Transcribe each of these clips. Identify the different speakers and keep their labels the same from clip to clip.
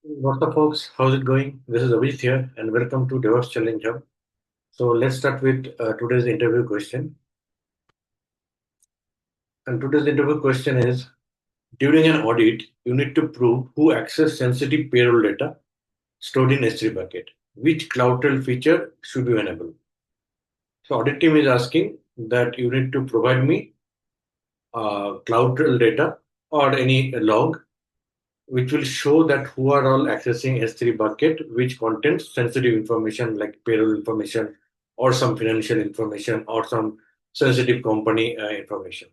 Speaker 1: What's up, folks? How's it going? This is Abhijit here, and welcome to DevOps Challenge Hub. So let's start with today's interview question. And today's interview question is: during an audit, you need to prove who accessed sensitive payroll data stored in S3 bucket. Which CloudTrail feature should you enable? So audit team is asking that you need to provide me CloudTrail data or any log which will show that who are all accessing S3 bucket, which contains sensitive information like payroll information or some financial information or some sensitive company information.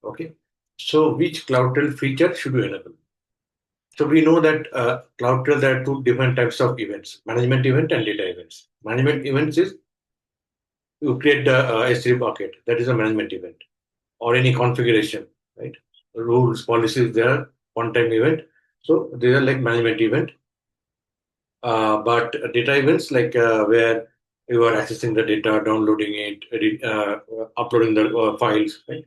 Speaker 1: Okay. So which CloudTrail feature should we enable? So we know that CloudTrail, there are two different types of events, management event and data events. Management events is you create the S3 bucket, that is a management event, or any configuration, right? Rules, policies, they are one-time event. So they are like management event. But data events like where you are accessing the data, downloading it, uploading the files, right?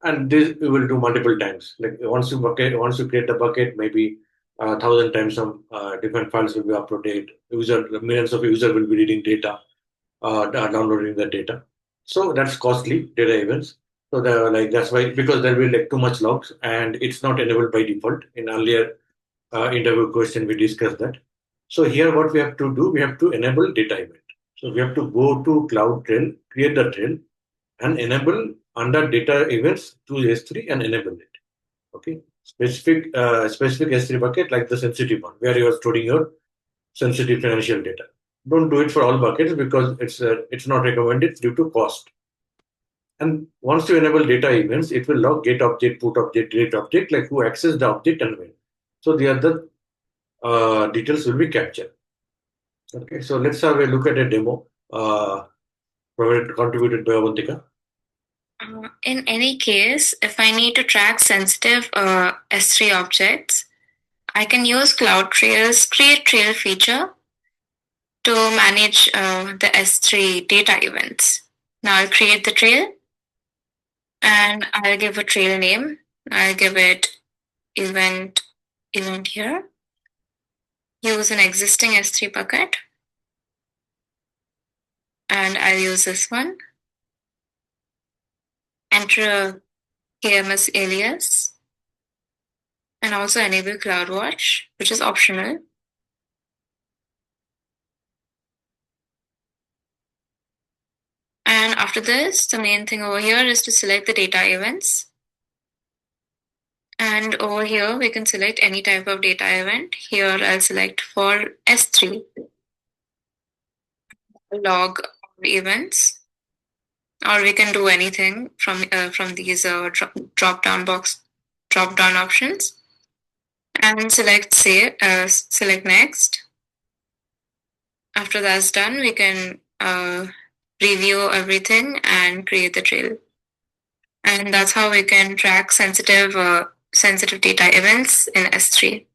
Speaker 1: And this you will do multiple times. Like once you create the bucket, maybe 1,000 times some different files will be uploaded. Millions of users will be reading data, downloading the data. So that's costly data events. So that's why because there will be like too much logs and it's not enabled by default. In earlier interview question we discussed that. So here what we have to do, we have to enable data event. So we have to go to CloudTrail, create the trail, and enable under data events to S3 and enable it. Okay, specific S3 bucket like the sensitive one where you are storing your sensitive financial data. Don't do it for all buckets because it's not recommended due to cost. And once you enable data events, it will log get object, put object, delete object, like who accessed the object and when. So the other details will be captured. Okay, so let's have a look at a demo contributed by Avantika.
Speaker 2: In any case, if I need to track sensitive S3 objects, I can use CloudTrail's Create Trail feature to manage the S3 data events. Now I'll create the trail and I'll give a trail name. I'll give it event here. Use an existing S3 bucket. And I'll use this one. Enter a KMS alias and also enable CloudWatch, which is optional. And after this, the main thing over here is to select the data events. And over here, we can select any type of data event. Here, I'll select for S3, log events, or we can do anything from these drop down options, and select next. After that's done, we can review everything and create the trail. And that's how we can track sensitive data events in S3,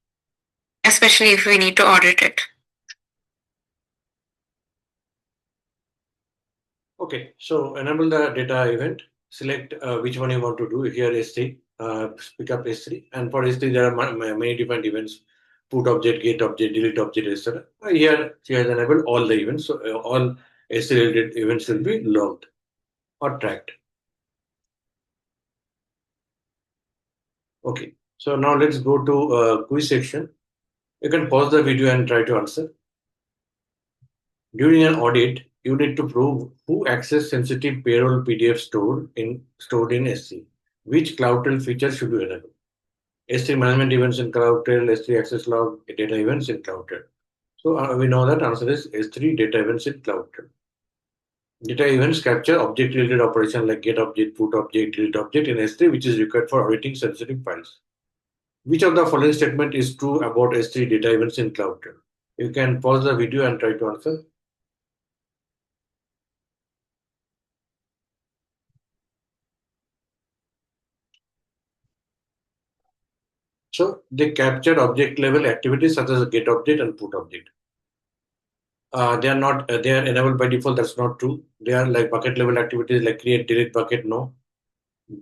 Speaker 2: especially if we need to audit it.
Speaker 1: Okay, so enable the data event, select which one you want to do. Here S3, pick up S3, and for S3 there are many different events: put object, get object, delete object, etc. Here she has enabled all the events, so all S3 related events will be logged or tracked. Okay, so now let's go to quiz section. You can pause the video and try to answer. During an audit, you need to prove who accessed sensitive payroll PDF stored in S3. Which CloudTrail feature should you enable? S3 management events in CloudTrail, S3 access log, data events in CloudTrail. So we know that answer is S3 data events in CloudTrail. Data events capture object-related operation like get object, put object, delete object in S3, which is required for auditing sensitive files. Which of the following statement is true about S3 data events in CloudTrail? You can pause the video and try to answer. So they capture object level activities such as get object and put object. They are not they are enabled by default. That's not true. They are like bucket level activities like create, delete bucket. No,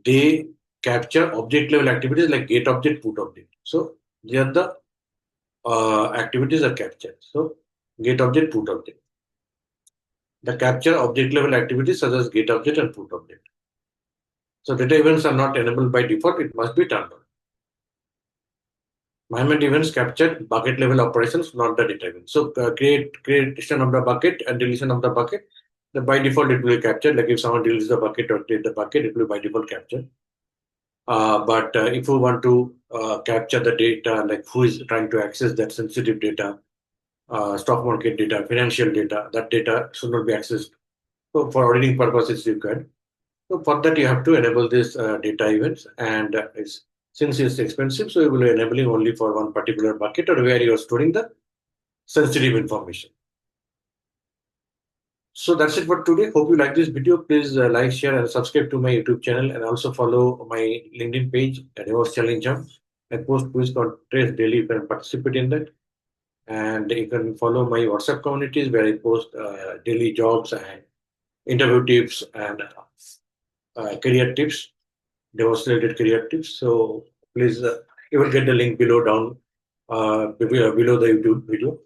Speaker 1: they capture object level activities like get object, put object. So they are the activities are captured. So get object, put object. The capture object level activities such as get object and put object. So data events are not enabled by default, it must be turned on. Management events capture bucket level operations, not the data event. So creation of the bucket and deletion of the bucket. By default, it will be captured. Like if someone deletes the bucket or delete the bucket, it will by default capture. But if we want to capture the data, like who is trying to access that sensitive data, stock market data, financial data, that data should not be accessed. So for auditing purposes, you can. So for that, you have to enable this data events, and since it's expensive, so you will be enabling only for one particular bucket or where you are storing the sensitive information. So that's it for today. Hope you like this video. Please like, share, and subscribe to my YouTube channel, and also follow my LinkedIn page, DevOps Challenge Jump. I post quiz contests daily. You can participate in that, and you can follow my WhatsApp communities where I post daily jobs and interview tips and career tips, DevOps related career tips. So please, you will get the link below down below the YouTube video,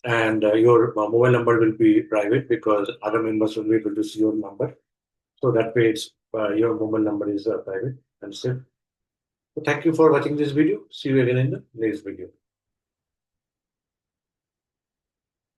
Speaker 1: and your mobile number will be private because other members will be able to see your number. So that way, your mobile number is private and safe. So thank you for watching this video. See you again in the next video.